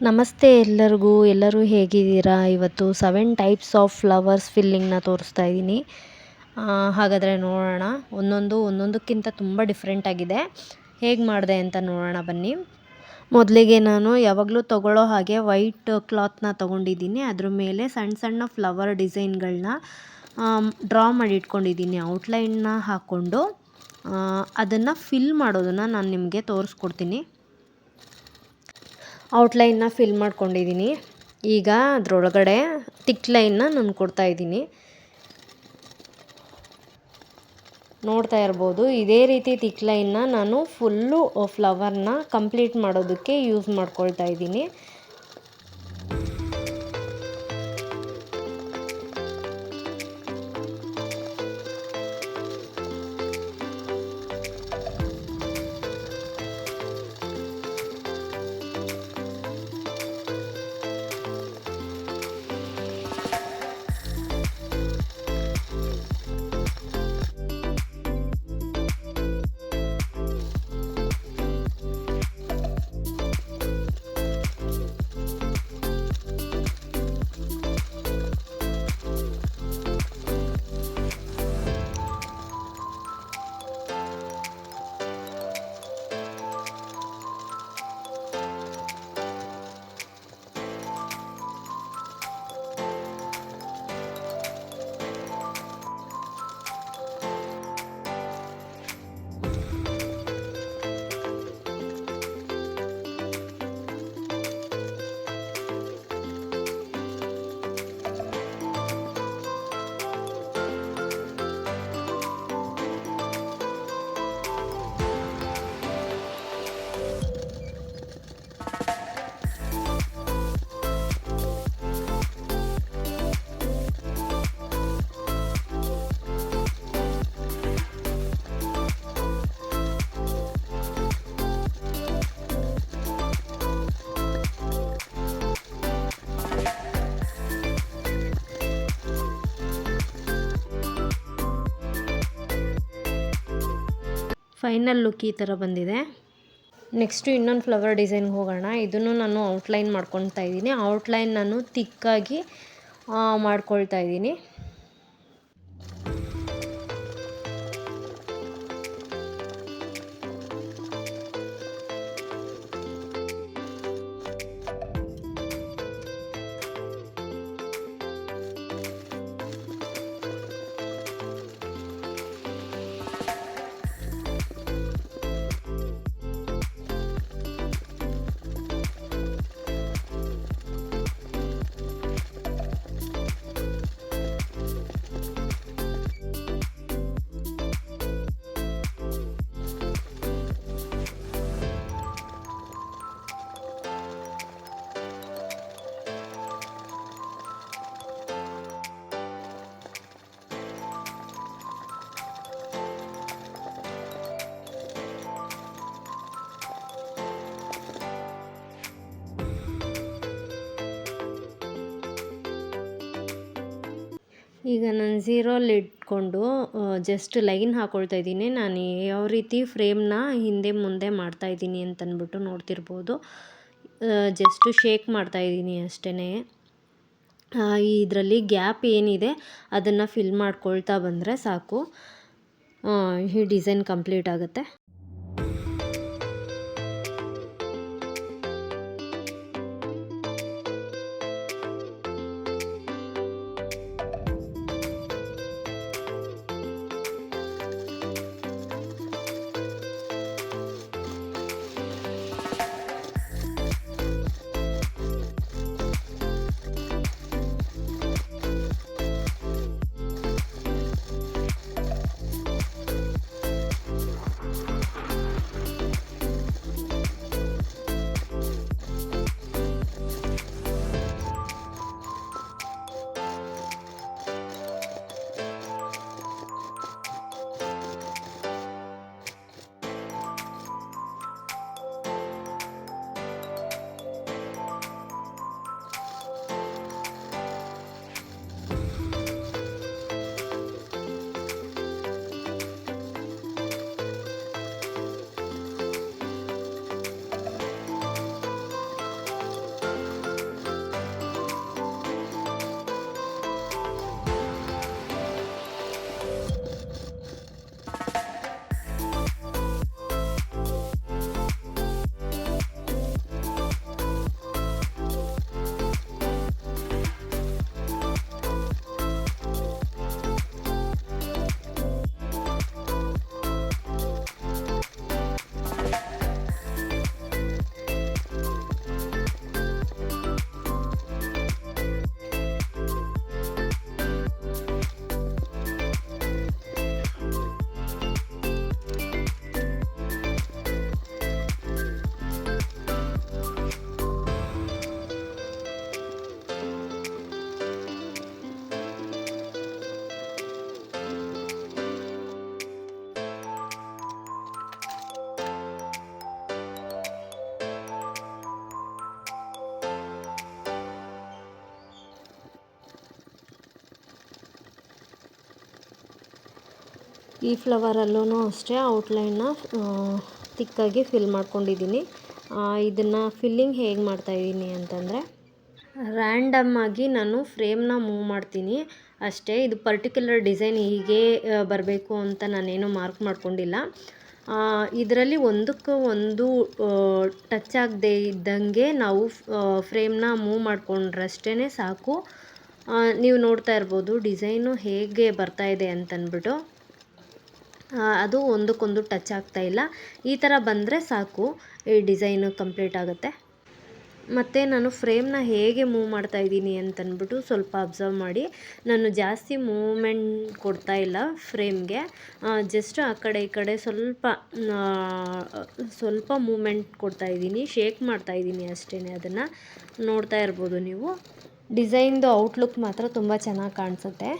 ನಮಸ್ತೆ ಎಲ್ಲರಿಗೂ. ಎಲ್ಲರೂ ಹೇಗಿದ್ದೀರಾ? ಇವತ್ತು 7 ಟೈಪ್ಸ್ ಆಫ್ ಫ್ಲವರ್ಸ್ ಫಿಲ್ಲಿಂಗ್‌ನ ತೋರಿಸ್ತಾ ಇದ್ದೀನಿ. ಹಾಗಾದರೆ ನೋಡೋಣ. ಒಂದೊಂದಕ್ಕಿಂತ ತುಂಬ ಡಿಫ್ರೆಂಟ್ ಆಗಿದೆ. ಹೇಗೆ ಮಾಡಿದೆ ಅಂತ ನೋಡೋಣ ಬನ್ನಿ. ಮೊದಲಿಗೆ ನಾನು ಯಾವಾಗಲೂ ತಗೊಳ್ಳೋ ಹಾಗೆ ವೈಟ್ ಕ್ಲಾತ್‌ನ ತೊಗೊಂಡಿದ್ದೀನಿ. ಅದ್ರ ಮೇಲೆ ಸಣ್ಣ ಸಣ್ಣ ಫ್ಲವರ್ ಡಿಸೈನ್ಗಳನ್ನ ಡ್ರಾ ಮಾಡಿ ಇಟ್ಕೊಂಡಿದ್ದೀನಿ. ಔಟ್ಲೈನ್ನ ಹಾಕ್ಕೊಂಡು ಅದನ್ನು ಫಿಲ್ ಮಾಡೋದನ್ನು ನಾನು ನಿಮಗೆ ತೋರಿಸ್ಕೊಡ್ತೀನಿ. ಔಟ್ಲೈನ್ನ ಫಿಲ್ ಮಾಡ್ಕೊಂಡಿದ್ದೀನಿ. ಈಗ ಅದರೊಳಗಡೆ ಟಿಕ್ ಲೈನ್ನ ನಾನು ಕೊಡ್ತಾಯಿದ್ದೀನಿ. ನೋಡ್ತಾ ಇರ್ಬೋದು, ಇದೇ ರೀತಿ ಟಿಕ್ ಲೈನ್ನ ನಾನು ಫುಲ್ಲು ಫ್ಲವರ್ನ ಕಂಪ್ಲೀಟ್ ಮಾಡೋದಕ್ಕೆ ಯೂಸ್ ಮಾಡ್ಕೊಳ್ತಾ ಇದ್ದೀನಿ. ಫೈನಲ್ ಲುಕ್ ಈ ಥರ ಬಂದಿದೆ. ನೆಕ್ಸ್ಟು ಇನ್ನೊಂದು ಫ್ಲವರ್ ಡಿಸೈನ್ಗೆ ಹೋಗೋಣ. ಇದನ್ನು ನಾನು ಔಟ್ಲೈನ್ ಮಾಡ್ಕೊಳ್ತಾ ಇದ್ದೀನಿ. ಔಟ್ಲೈನ್ ನಾನು ತಿಕ್ಕಾಗಿ ಮಾಡ್ಕೊಳ್ತಾ ಇದ್ದೀನಿ. ಈಗ ನಾನು ಝೀರೋಲ್ಲಿ ಇಟ್ಕೊಂಡು ಜಸ್ಟ್ ಲೈನ್ ಹಾಕ್ಕೊಳ್ತಾ ಇದ್ದೀನಿ. ನಾನು ಯಾವ ರೀತಿ ಫ್ರೇಮ್ನ ಹಿಂದೆ ಮುಂದೆ ಮಾಡ್ತಾಯಿದ್ದೀನಿ ಅಂತಂದ್ಬಿಟ್ಟು ನೋಡ್ತಿರ್ಬೋದು. ಜಸ್ಟು ಶೇಕ್ ಮಾಡ್ತಾಯಿದ್ದೀನಿ ಅಷ್ಟೇ. ಇದರಲ್ಲಿ ಗ್ಯಾಪ್ ಏನಿದೆ ಅದನ್ನು ಫಿಲ್ ಮಾಡ್ಕೊಳ್ತಾ ಬಂದರೆ ಸಾಕು, ಈ ಡಿಸೈನ್ ಕಂಪ್ಲೀಟ್ ಆಗುತ್ತೆ. ಈ ಫ್ಲವರಲ್ಲೂ ಅಷ್ಟೇ ಔಟ್ಲೈನ್ನ ತಿಕ್ಕಾಗಿ ಫಿಲ್ ಮಾಡ್ಕೊಂಡಿದ್ದೀನಿ. ಇದನ್ನು ಫಿಲ್ಲಿಂಗ್ ಹೇಗೆ ಮಾಡ್ತಾಯಿದ್ದೀನಿ ಅಂತಂದರೆ, ರ್ಯಾಂಡಮ್ ಆಗಿ ನಾನು ಫ್ರೇಮ್ನ ಮೂವ್ ಮಾಡ್ತೀನಿ ಅಷ್ಟೇ. ಇದು ಪರ್ಟಿಕ್ಯುಲರ್ ಡಿಸೈನ್ ಹೀಗೆ ಬರಬೇಕು ಅಂತ ನಾನೇನು ಮಾರ್ಕ್ ಮಾಡ್ಕೊಂಡಿಲ್ಲ. ಇದರಲ್ಲಿ ಒಂದಕ್ಕೆ ಒಂದು ಟಚ್ ಆಗದೆ ಇದ್ದಂಗೆ ನಾವು ಫ್ರೇಮ್ನ ಮೂವ್ ಮಾಡಿಕೊಂಡ್ರಷ್ಟೇ ಸಾಕು. ನೀವು ನೋಡ್ತಾ ಇರ್ಬೋದು ಡಿಸೈನು ಹೇಗೆ ಬರ್ತಾ ಇದೆ ಅಂತಂದ್ಬಿಟ್ಟು. ಅದು ಒಂದಕ್ಕೊಂದು ಟಚ್ ಆಗ್ತಾ ಇಲ್ಲ. ಈ ಥರ ಬಂದರೆ ಸಾಕು, ಈ ಡಿಸೈನು ಕಂಪ್ಲೀಟ್ ಆಗುತ್ತೆ. ಮತ್ತು ನಾನು ಫ್ರೇಮ್ನ ಹೇಗೆ ಮೂವ್ ಮಾಡ್ತಾಯಿದ್ದೀನಿ ಅಂತಂದ್ಬಿಟ್ಟು ಸ್ವಲ್ಪ ಅಬ್ಸರ್ವ್ ಮಾಡಿ. ನಾನು ಜಾಸ್ತಿ ಮೂವ್ಮೆಂಟ್ ಕೊಡ್ತಾ ಇಲ್ಲ ಫ್ರೇಮ್ಗೆ, ಜಸ್ಟ್ ಆ ಕಡೆ ಈ ಕಡೆ ಸ್ವಲ್ಪ ಮೂವ್ಮೆಂಟ್ ಕೊಡ್ತಾಯಿದ್ದೀನಿ, ಶೇಕ್ ಮಾಡ್ತಾಯಿದ್ದೀನಿ ಅಷ್ಟೇ. ಅದನ್ನು ನೋಡ್ತಾ ಇರ್ಬೋದು ನೀವು. ಡಿಸೈನ್ದು ಔಟ್ಲುಕ್ ಮಾತ್ರ ತುಂಬ ಚೆನ್ನಾಗಿ ಕಾಣಿಸುತ್ತೆ.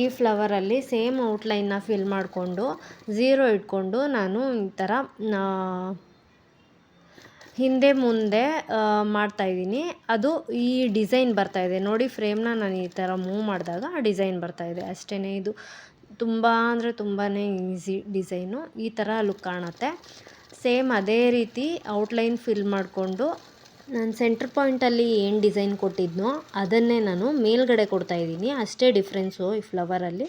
ಈ ಫ್ಲವರಲ್ಲಿ ಸೇಮ್ ಔಟ್ಲೈನ್ನ ಫಿಲ್ ಮಾಡಿಕೊಂಡು 0 ಇಟ್ಕೊಂಡು ನಾನು ಈ ಥರ ಹಿಂದೆ ಮುಂದೆ ಮಾಡ್ತಾಯಿದ್ದೀನಿ. ಅದು ಈ ಡಿಸೈನ್ ಬರ್ತಾಯಿದೆ ನೋಡಿ. ಫ್ರೇಮ್ನ ನಾನು ಈ ಥರ ಮೂವ್ ಮಾಡಿದಾಗ ಆ ಡಿಸೈನ್ ಬರ್ತಾಯಿದೆ ಅಷ್ಟೇ. ಇದು ತುಂಬ ಅಂದರೆ ತುಂಬಾ ಈಸಿ ಡಿಸೈನು. ಈ ಥರ ಲುಕ್ ಕಾಣುತ್ತೆ. ಸೇಮ್ ಅದೇ ರೀತಿ ಔಟ್ಲೈನ್ ಫಿಲ್ ಮಾಡಿಕೊಂಡು ನಾನು ಸೆಂಟ್ರ್ ಪಾಯಿಂಟಲ್ಲಿ ಏನು ಡಿಸೈನ್ ಕೊಟ್ಟಿದ್ನೋ ಅದನ್ನೇ ನಾನು ಮೇಲ್ಗಡೆ ಕೊಡ್ತಾಯಿದ್ದೀನಿ. ಅಷ್ಟೇ ಡಿಫ್ರೆನ್ಸು ಈ ಫ್ಲವರಲ್ಲಿ.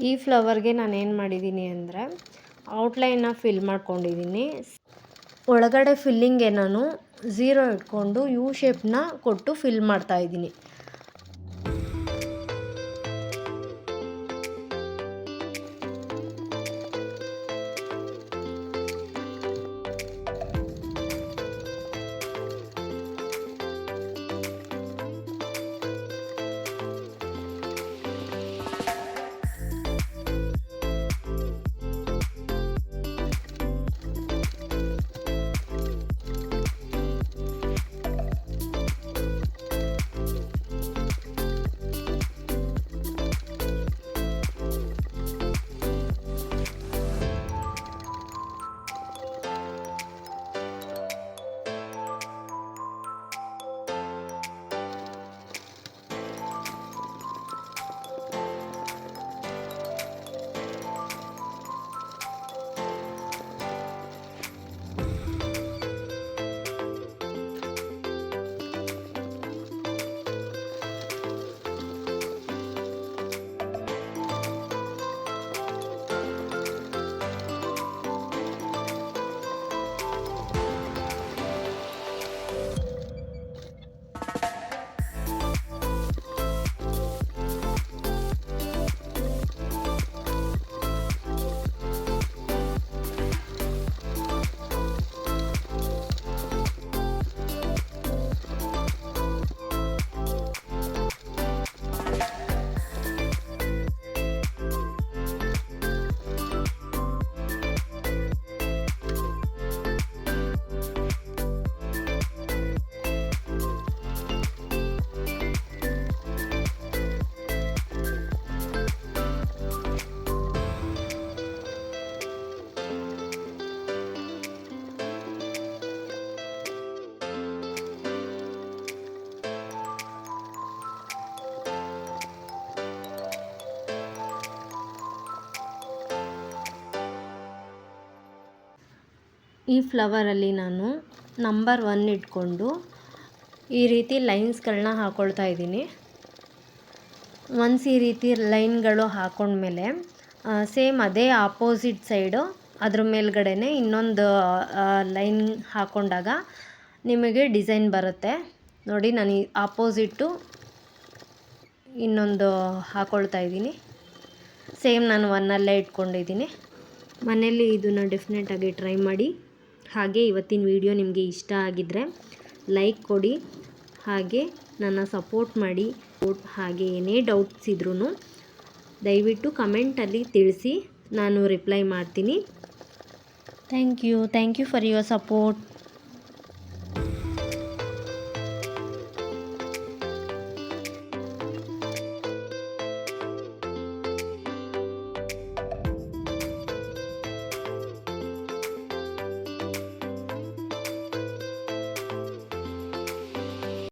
ಈ ಫ್ಲವರ್ಗೆ ನಾನೇನು ಮಾಡಿದ್ದೀನಿ ಅಂದರೆ ಔಟ್ಲೈನ್ನ ಫಿಲ್ ಮಾಡ್ಕೊಂಡಿದ್ದೀನಿ. ಒಳಗಡೆ ಫಿಲ್ಲಿಂಗ್ಗೆ ನಾನು 0 ಇಟ್ಕೊಂಡು ಯು ಶೇಪ್ನ ಕೊಟ್ಟು ಫಿಲ್ ಮಾಡ್ತಾಯಿದ್ದೀನಿ. ಈ ಫ್ಲವರಲ್ಲಿ ನಾನು ನಂಬರ್ 1 ಇಟ್ಕೊಂಡು ಈ ರೀತಿ ಲೈನ್ಸ್ಗಳನ್ನ ಹಾಕ್ಕೊಳ್ತಾ ಇದ್ದೀನಿ. ಒನ್ಸ್ ಈ ರೀತಿ ಲೈನ್ಗಳು ಹಾಕ್ಕೊಂಡ್ಮೇಲೆ ಸೇಮ್ ಅದೇ ಆಪೋಸಿಟ್ ಸೈಡು ಅದ್ರ ಮೇಲ್ಗಡೆನೇ ಇನ್ನೊಂದು ಲೈನ್ ಹಾಕ್ಕೊಂಡಾಗ ನಿಮಗೆ ಡಿಸೈನ್ ಬರುತ್ತೆ ನೋಡಿ. ನಾನು ಈ ಆಪೋಸಿಟ್ಟು ಇನ್ನೊಂದು ಹಾಕ್ಕೊಳ್ತಾ ಇದ್ದೀನಿ. ಸೇಮ್ ನಾನು 1 ಇಟ್ಕೊಂಡಿದ್ದೀನಿ. ಮನೆಯಲ್ಲಿ ಇದನ್ನು ಡೆಫಿನೆಟಾಗಿ ಟ್ರೈ ಮಾಡಿ. ಹಾಗೆ ಇವತ್ತಿನ ವಿಡಿಯೋ ನಿಮಗೆ ಇಷ್ಟ ಆಗಿದ್ದರೆ ಲೈಕ್ ಕೊಡಿ, ಹಾಗೆ ನನ್ನ ಸಪೋರ್ಟ್ ಮಾಡಿ. ಹಾಗೆ ಏನೇ ಡೌಟ್ಸ್ ಇದ್ರೂ ದಯವಿಟ್ಟು ಕಮೆಂಟಲ್ಲಿ ತಿಳಿಸಿ, ನಾನು ರಿಪ್ಲೈ ಮಾಡ್ತೀನಿ. Thank you for your support.